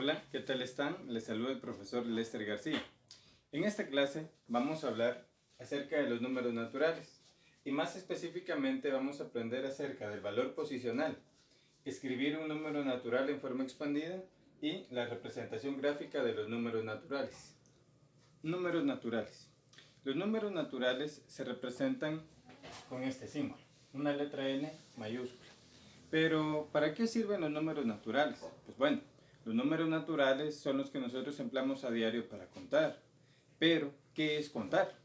Hola, ¿qué tal están? Les saluda el profesor Lester García. En esta clase vamos a hablar acerca de los números naturales y más específicamente vamos a aprender acerca del valor posicional, escribir un número natural en forma expandida y la representación gráfica de los números naturales. Números naturales. Los números naturales se representan con este símbolo, una letra N mayúscula. Pero, ¿para qué sirven los números naturales? Pues bueno, los números naturales son los que nosotros empleamos a diario para contar. Pero, ¿qué es contar?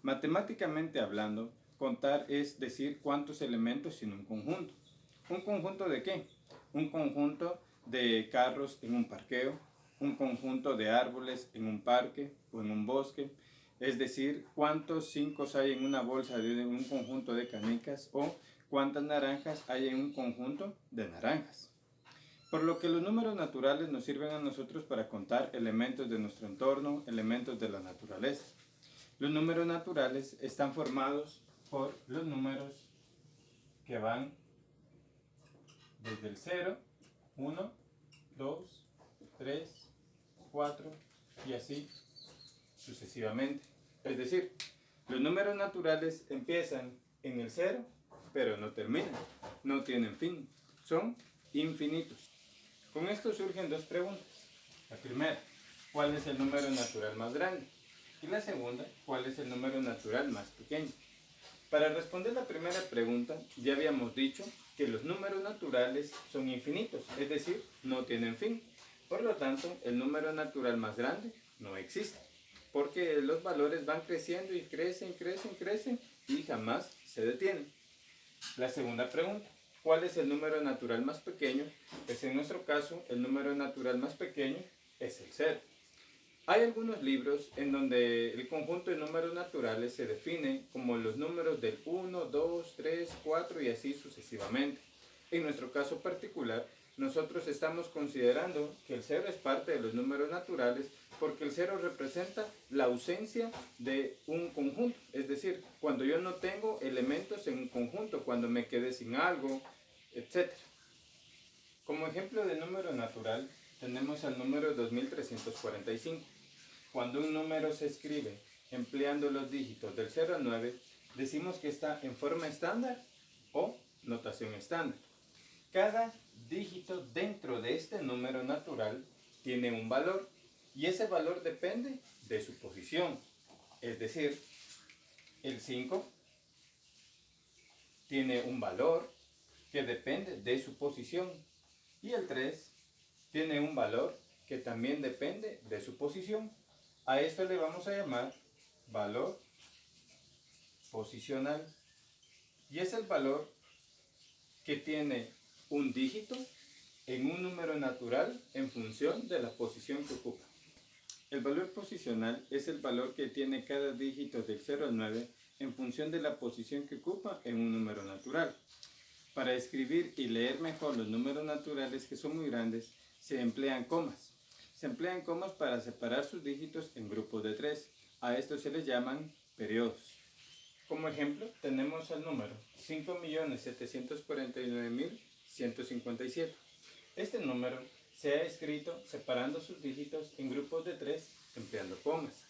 Matemáticamente hablando, contar es decir cuántos elementos en un conjunto. ¿Un conjunto de qué? Un conjunto de carros en un parqueo, un conjunto de árboles en un parque o en un bosque, es decir, cuántos 5 hay en una bolsa de un conjunto de canicas o cuántas naranjas hay en un conjunto de naranjas. Por lo que los números naturales nos sirven a nosotros para contar elementos de nuestro entorno, elementos de la naturaleza. Los números naturales están formados por los números que van desde el 0, 1, 2, 3, 4 y así sucesivamente. Es decir, los números naturales empiezan en el 0, pero no terminan, no tienen fin, son infinitos. Con esto surgen dos preguntas. La primera, ¿cuál es el número natural más grande? Y la segunda, ¿cuál es el número natural más pequeño? Para responder la primera pregunta, ya habíamos dicho que los números naturales son infinitos, es decir, no tienen fin. Por lo tanto, el número natural más grande no existe, porque los valores van creciendo y crecen y jamás se detienen. La segunda pregunta, ¿cuál es el número natural más pequeño? Pues en nuestro caso, el número natural más pequeño es el 0. Hay algunos libros en donde el conjunto de números naturales se define como los números del 1, 2, 3, 4 y así sucesivamente. En nuestro caso particular, nosotros estamos considerando que el 0 es parte de los números naturales porque el 0 representa la ausencia de un conjunto. Es decir, cuando yo no tengo elementos en un conjunto, cuando me quedé sin algo, etc. Como ejemplo de número natural, tenemos al número 2345. Cuando un número se escribe empleando los dígitos del 0 al 9, decimos que está en forma estándar o notación estándar. Cada dígito dentro de este número natural tiene un valor y ese valor depende de su posición. Es decir, el 5 tiene un valor que depende de su posición y el 3 tiene un valor que también depende de su posición. A esto le vamos a llamar valor posicional y es el valor que tiene un dígito en un número natural en función de la posición que ocupa. El valor posicional es el valor que tiene cada dígito del 0 al 9 en función de la posición que ocupa en un número natural. Para escribir y leer mejor los números naturales que son muy grandes, se emplean comas. Se emplean comas para separar sus dígitos en grupos de 3. A estos se les llaman periodos. Como ejemplo, tenemos el número 5.749.157. Este número se ha escrito separando sus dígitos en grupos de 3 empleando comas.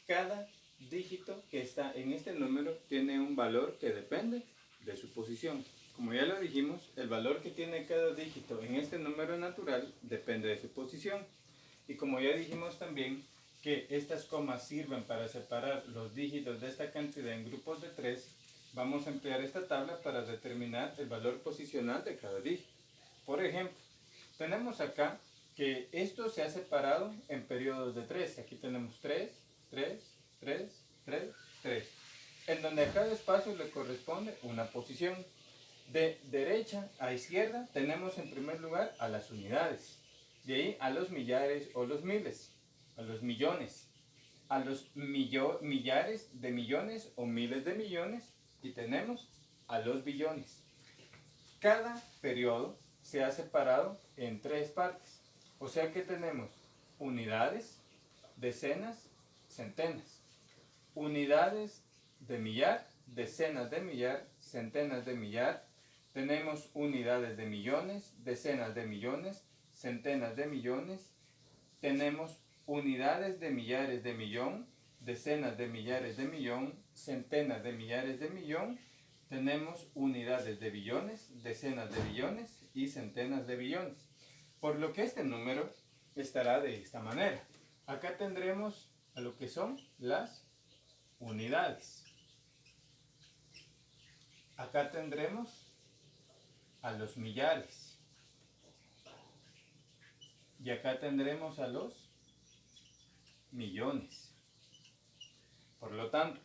Cada dígito que está en este número tiene un valor que depende de su posición. Como ya lo dijimos, el valor que tiene cada dígito en este número natural depende de su posición. Y como ya dijimos también que estas comas sirven para separar los dígitos de esta cantidad en grupos de 3, vamos a emplear esta tabla para determinar el valor posicional de cada dígito. Por ejemplo, tenemos acá que esto se ha separado en periodos de 3. Aquí tenemos 3, 3, 3, 3, 3. En donde a cada espacio le corresponde una posición. De derecha a izquierda tenemos en primer lugar a las unidades. De ahí a los millares o los miles, a los millones, a los millares de millones o miles de millones y tenemos a los billones. Cada periodo se ha separado en 3 partes, o sea que tenemos unidades, decenas, centenas, unidades de millar, decenas de millar, centenas de millar, tenemos unidades de millones, decenas de millones, centenas de millones, tenemos unidades de millares de millón, decenas de millares de millón, centenas de millares de millón, tenemos unidades de billones, decenas de billones y centenas de billones. Por lo que este número estará de esta manera. Acá tendremos a lo que son las unidades. Acá tendremos a los millares. Y acá tendremos a los millones. Por lo tanto,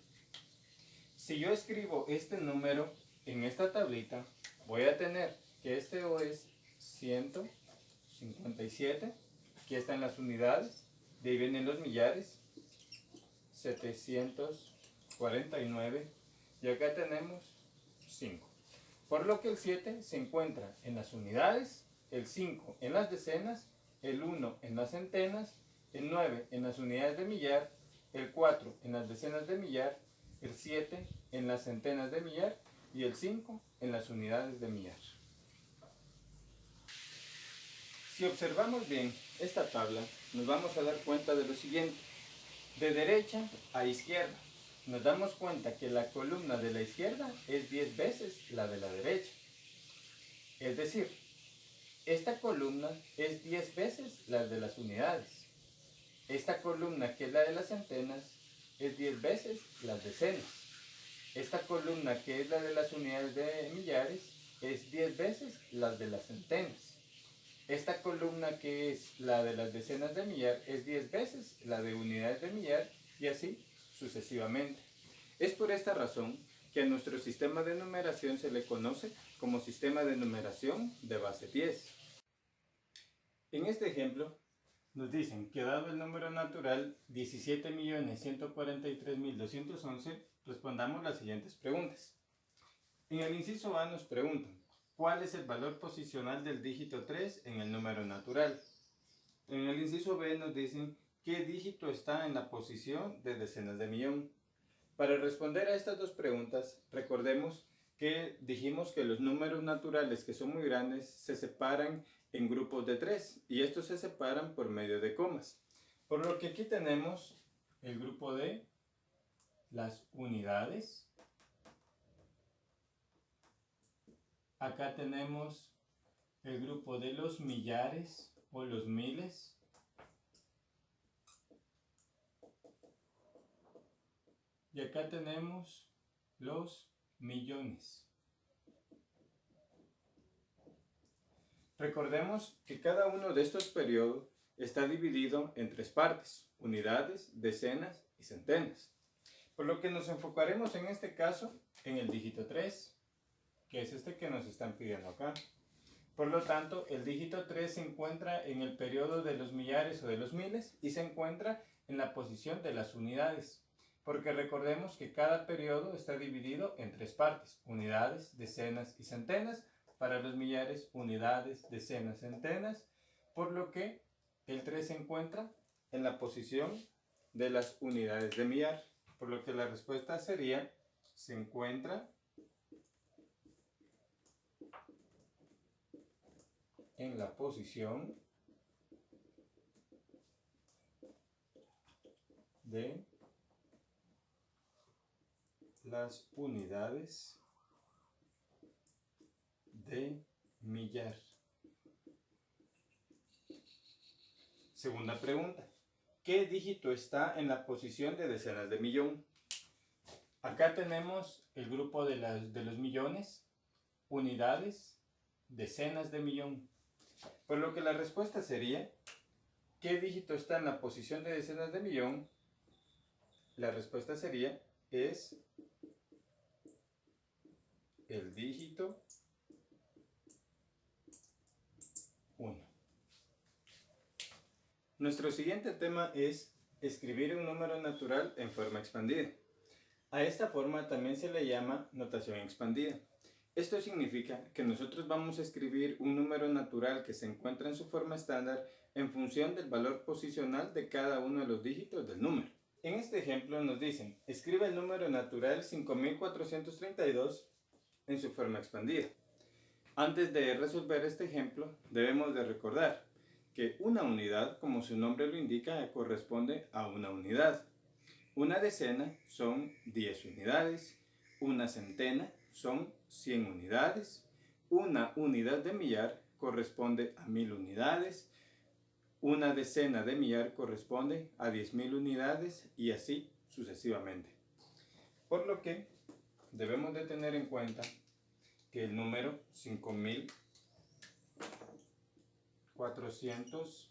si yo escribo este número en esta tablita, voy a tener que este O es 157, aquí están las unidades, de ahí vienen los millares, 749, y acá tenemos 5. Por lo que el 7 se encuentra en las unidades, el 5 en las decenas, el 1 en las centenas, el 9 en las unidades de millar, el 4 en las decenas de millar, el 7 en las centenas de millar y el 5 en las unidades de millar. Si observamos bien esta tabla, nos vamos a dar cuenta de lo siguiente. De derecha a izquierda, nos damos cuenta que la columna de la izquierda es 10 veces la de la derecha. Es decir, esta columna es 10 veces la de las unidades. Esta columna, que es la de las centenas, es 10 veces las decenas. Esta columna, que es la de las unidades de millares, es 10 veces las de las centenas. Esta columna, que es la de las decenas de millar, es 10 veces la de unidades de millar y así sucesivamente. Es por esta razón que a nuestro sistema de numeración se le conoce como sistema de numeración de base 10. En este ejemplo nos dicen que dado el número natural 17.143.211, respondamos las siguientes preguntas. En el inciso A nos preguntan, ¿cuál es el valor posicional del dígito 3 en el número natural? En el inciso B nos dicen qué dígito está en la posición de decenas de millón. Para responder a estas dos preguntas, recordemos que dijimos que los números naturales que son muy grandes se separan en grupos de 3 y estos se separan por medio de comas. Por lo que aquí tenemos el grupo de las unidades. Acá tenemos el grupo de los millares o los miles. Y acá tenemos los millones. Recordemos que cada uno de estos periodos está dividido en 3 partes: unidades, decenas y centenas. Por lo que nos enfocaremos en este caso en el dígito 3, que es este que nos están pidiendo acá. Por lo tanto, el dígito 3 se encuentra en el periodo de los millares o de los miles y se encuentra en la posición de las unidades. Porque recordemos que cada periodo está dividido en 3 partes: unidades, decenas y centenas. Para los millares, unidades, decenas, centenas. Por lo que el 3 se encuentra en la posición de las unidades de millar. Por lo que la respuesta sería, se encuentra en la posición de las unidades de millar. Segunda pregunta. ¿Qué dígito está en la posición de decenas de millón? Acá tenemos el grupo de los millones, unidades, decenas de millón. Por lo que la respuesta sería, ¿qué dígito está en la posición de decenas de millón? La respuesta sería, es el dígito 1. Nuestro siguiente tema es escribir un número natural en forma expandida. A esta forma también se le llama notación expandida. Esto significa que nosotros vamos a escribir un número natural que se encuentra en su forma estándar en función del valor posicional de cada uno de los dígitos del número. En este ejemplo nos dicen, escribe el número natural 5432 en su forma expandida. Antes de resolver este ejemplo, debemos de recordar que una unidad, como su nombre lo indica, corresponde a una unidad. Una decena son 10 unidades, una centena son 100 unidades, una unidad de millar corresponde a 1000 unidades, una decena de millar corresponde a 10.000 unidades y así sucesivamente. Por lo que debemos de tener en cuenta que el número 5432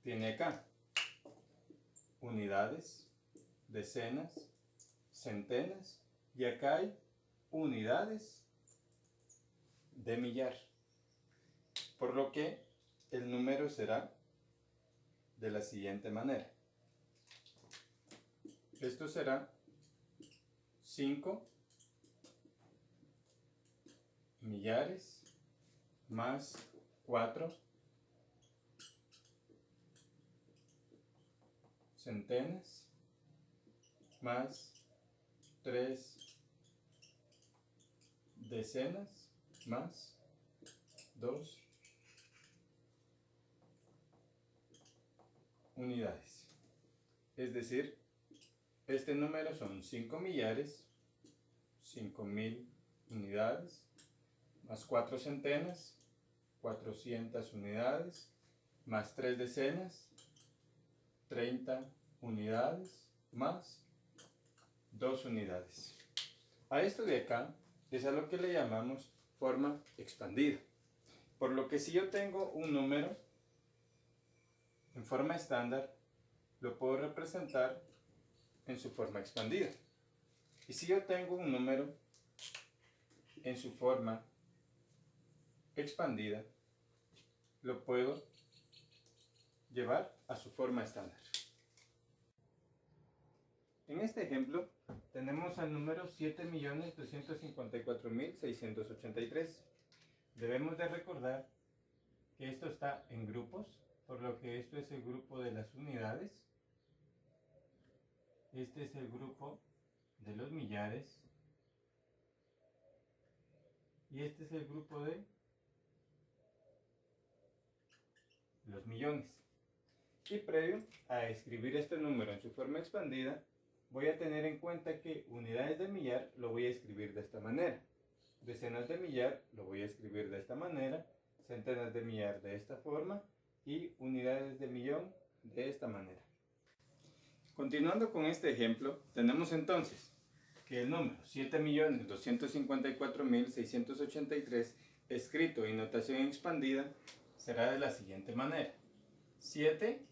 tiene acá unidades, decenas, centenas y acá hay unidades de millar. Por lo que el número será de la siguiente manera. Esto será 5 millares más 4 centenas más 3 decenas más 2 unidades. Es decir, este número son 5 millares, 5000 unidades, más 4 centenas, 400 unidades, más 3 decenas, 30 unidades, más 2 unidades. A esto de acá es a lo que le llamamos forma expandida. Por lo que si yo tengo un número en forma estándar, lo puedo representar en su forma expandida. Y si yo tengo un número en su forma expandida, lo puedo llevar a su forma estándar. En este ejemplo tenemos al número 7.254.683. Debemos de recordar que esto está en grupos, por lo que esto es el grupo de las unidades, este es el grupo de los millares y este es el grupo de los millones. Y previo a escribir este número en su forma expandida, voy a tener en cuenta que unidades de millar lo voy a escribir de esta manera, decenas de millar lo voy a escribir de esta manera, centenas de millar de esta forma y unidades de millón de esta manera. Continuando con este ejemplo, tenemos entonces que el número 7.254.683 escrito en notación expandida será de la siguiente manera: 7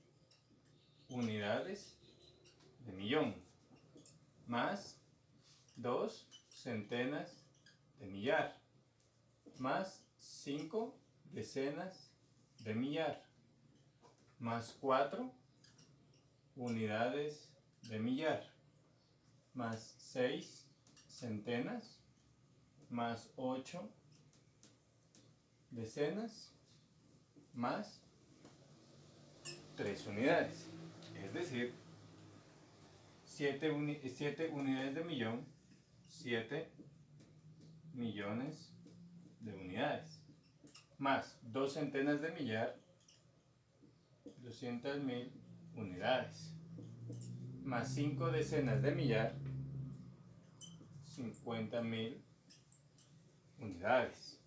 unidades de millón más 2 centenas de millar más 5 decenas de millar más 4 unidades de millar más 6 centenas más 8 decenas más 3 unidades. Es decir, 7 unidades de millón, 7 millones de unidades, más 2 centenas de millar, 200.000 unidades, más 5 decenas de millar, 50.000 unidades,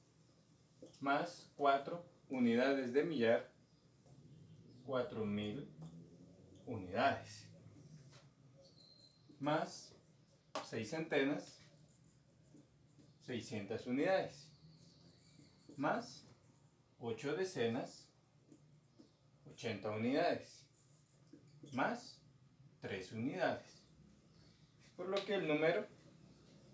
más 4 unidades de millar, 4.000 unidades, más 6 centenas, 600 unidades, más 8 decenas, 80 unidades, más 3 unidades. Por lo que el número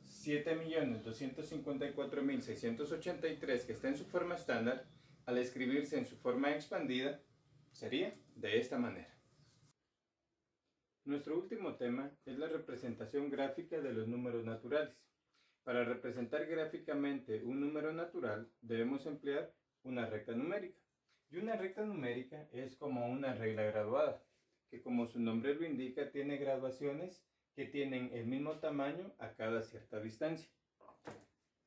7.254.683, que está en su forma estándar, al escribirse en su forma expandida, sería de esta manera. Nuestro último tema es la representación gráfica de los números naturales. Para representar gráficamente un número natural debemos emplear una recta numérica. Y una recta numérica es como una regla graduada, que como su nombre lo indica tiene graduaciones que tienen el mismo tamaño a cada cierta distancia.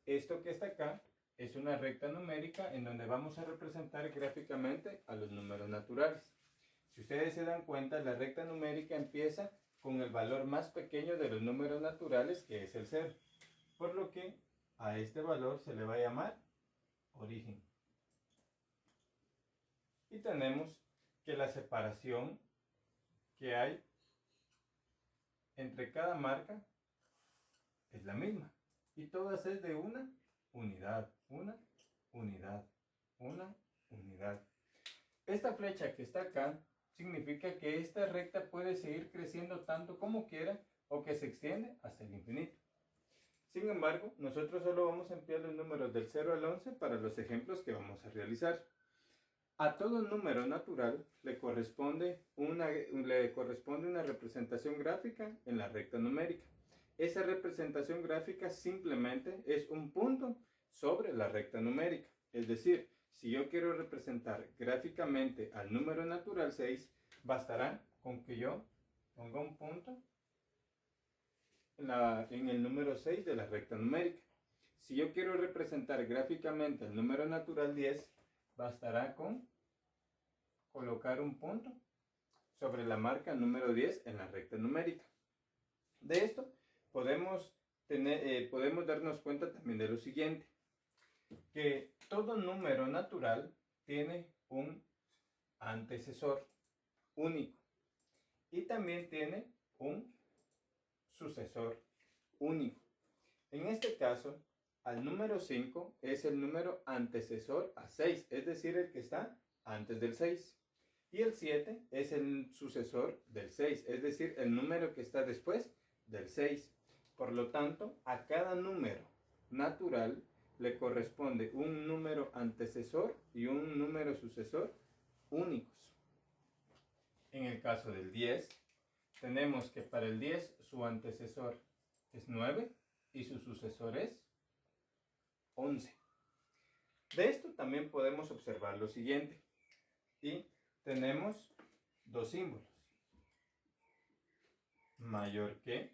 Esto que está acá es una recta numérica en donde vamos a representar gráficamente a los números naturales. Si ustedes se dan cuenta, la recta numérica empieza con el valor más pequeño de los números naturales, que es el 0. Por lo que a este valor se le va a llamar origen. Y tenemos que la separación que hay entre cada marca es la misma. Y todas es de una unidad, una unidad, una unidad. Esta flecha que está acá significa que esta recta puede seguir creciendo tanto como quiera o que se extiende hasta el infinito. Sin embargo, nosotros solo vamos a emplear los números del 0 al 11 para los ejemplos que vamos a realizar. A todo número natural le corresponde una representación gráfica en la recta numérica. Esa representación gráfica simplemente es un punto sobre la recta numérica. Es decir, si yo quiero representar gráficamente al número natural 6, bastará con que yo ponga un punto en el número 6 de la recta numérica. Si yo quiero representar gráficamente el número natural 10, bastará con colocar un punto sobre la marca número 10 en la recta numérica. De esto podemos darnos cuenta también de lo siguiente, que todo número natural tiene un antecesor único y también tiene un sucesor único. En este caso, al número 5 es el número antecesor a 6, es decir, el que está antes del 6. Y el 7 es el sucesor del 6, es decir, el número que está después del 6. Por lo tanto, a cada número natural le corresponde un número antecesor y un número sucesor únicos. En el caso del 10, tenemos que para el 10 su antecesor es 9 y su sucesor es 11. De esto también podemos observar lo siguiente. Y tenemos dos símbolos. Mayor que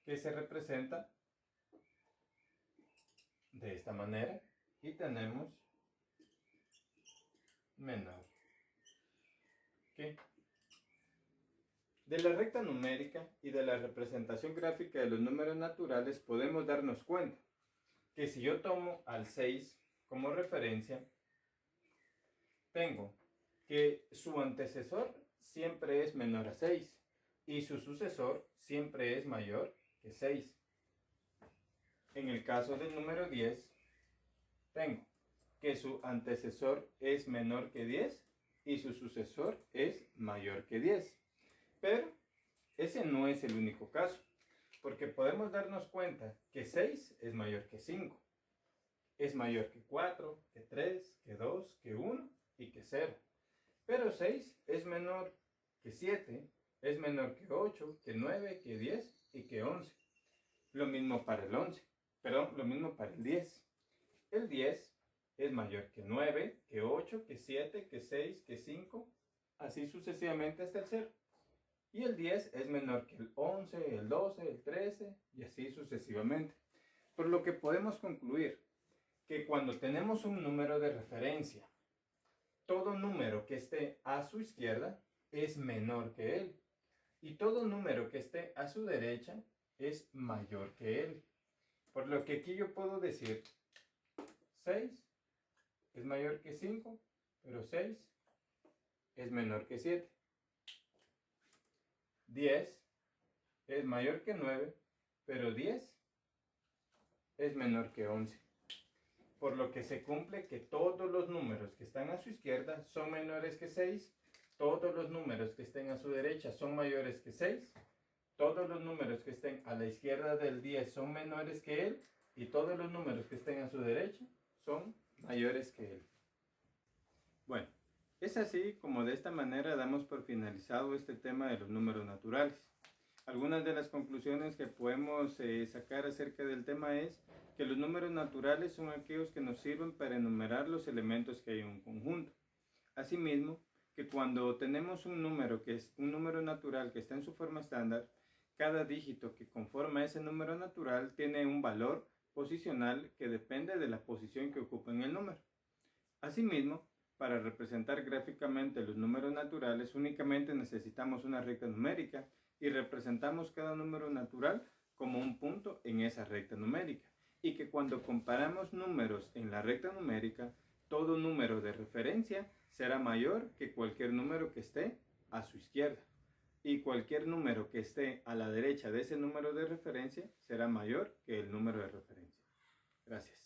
se representa de esta manera. Y tenemos menor que. De la recta numérica y de la representación gráfica de los números naturales podemos darnos cuenta que si yo tomo al 6 como referencia, tengo que su antecesor siempre es menor a 6 y su sucesor siempre es mayor que 6. En el caso del número 10, tengo que su antecesor es menor que 10 y su sucesor es mayor que 10. Pero ese no es el único caso, porque podemos darnos cuenta que 6 es mayor que 5, es mayor que 4, que 3, que 2, que 1 y que 0. Pero 6 es menor que 7, es menor que 8, que 9, que 10 y que 11. Lo mismo para el 11, perdón, lo mismo para el 10. El 10 es mayor que 9, que 8, que 7, que 6, que 5, así sucesivamente hasta el 0. Y el 10 es menor que el 11, el 12, el 13 y así sucesivamente. Por lo que podemos concluir que cuando tenemos un número de referencia, todo número que esté a su izquierda es menor que él. Y todo número que esté a su derecha es mayor que él. Por lo que aquí yo puedo decir 6 es mayor que 5, pero 6 es menor que 7. 10 es mayor que 9, pero 10 es menor que 11. Por lo que se cumple que todos los números que están a su izquierda son menores que 6, todos los números que estén a su derecha son mayores que 6, todos los números que estén a la izquierda del 10 son menores que él, y todos los números que estén a su derecha son mayores que él. Bueno, es así como de esta manera damos por finalizado este tema de los números naturales. Algunas de las conclusiones que podemos sacar acerca del tema es que los números naturales son aquellos que nos sirven para enumerar los elementos que hay en un conjunto. Asimismo, que cuando tenemos un número que es un número natural que está en su forma estándar, cada dígito que conforma ese número natural tiene un valor posicional que depende de la posición que ocupa en el número. Asimismo, para representar gráficamente los números naturales únicamente necesitamos una recta numérica y representamos cada número natural como un punto en esa recta numérica. Y que cuando comparamos números en la recta numérica, todo número de referencia será mayor que cualquier número que esté a su izquierda. Y cualquier número que esté a la derecha de ese número de referencia será mayor que el número de referencia. Gracias.